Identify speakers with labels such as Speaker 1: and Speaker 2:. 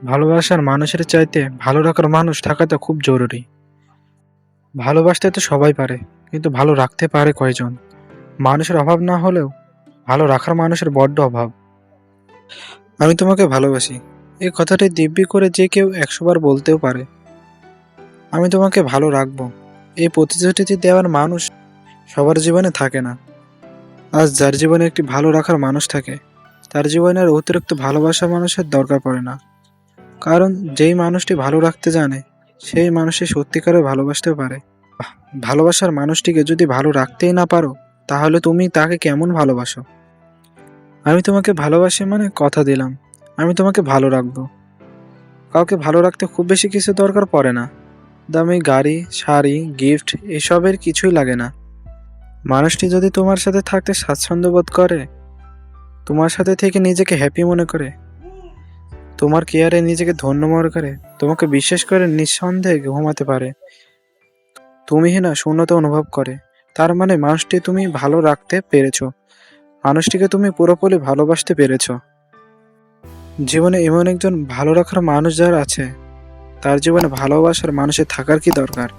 Speaker 1: ভালোবাসার মানুষের চাইতে ভালো রাখার মানুষ থাকাটা খুব জরুরি। ভালোবাসতে তো সবাই পারে, কিন্তু ভালো রাখতে পারে কয়জন? মানুষের অভাব না হলেও ভালো রাখার মানুষের বড্ড অভাব। আমি তোমাকে ভালোবাসি, এই কথাটি দিব্যি করে যে কেউ 100 বার বলতেও পারে। আমি তোমাকে ভালো রাখবো, এই প্রতিশ্রুতি দেওয়ার মানুষ সবার জীবনে থাকে না। আজ যার জীবনে একটি ভালো রাখার মানুষ থাকে, তার জীবনে আর অতিরিক্ত ভালোবাসা মানুষের দরকার পড়ে না। কারণ যেই মানুষটি ভালো রাখতে জানে, সেই মানুষই সত্যিকারে ভালোবাসতে পারে। ভালোবাসার মানুষটিকে যদি ভালো রাখতেই না পারো, তাহলে তুমি তাকে কেমন ভালোবাসো? আমি তোমাকে ভালোবাসি মানে কথা দিলাম, আমি তোমাকে ভালো রাখবো। কাউকে ভালো রাখতে খুব বেশি কিছু দরকার পড়ে না। দামি গাড়ি, শাড়ি, গিফট এসবের কিছুই লাগে না। মানুষটি যদি তোমার সাথে থাকতে স্বাচ্ছন্দ্য বোধ করে, তোমার সাথে থেকে নিজেকে হ্যাপি মনে করে, তোমার কেয়ারে নিজেকে ধন্য মনে করে, তোমাকে বিশ্বাস করে নিঃসন্দেহে ঘুমাতে পারে, তুমি না শূন্যতা অনুভব করে, তার মানে মানুষটি তুমি ভালো রাখতে পেরেছো। মানুষটিকে তুমি পুরোপুরি ভালোবাসতে পেরেছো। জীবনে এমন একজন ভালো রাখার মানুষ যার আছে, তার জীবনে ভালোবাসার মানুষের থাকার কি দরকার?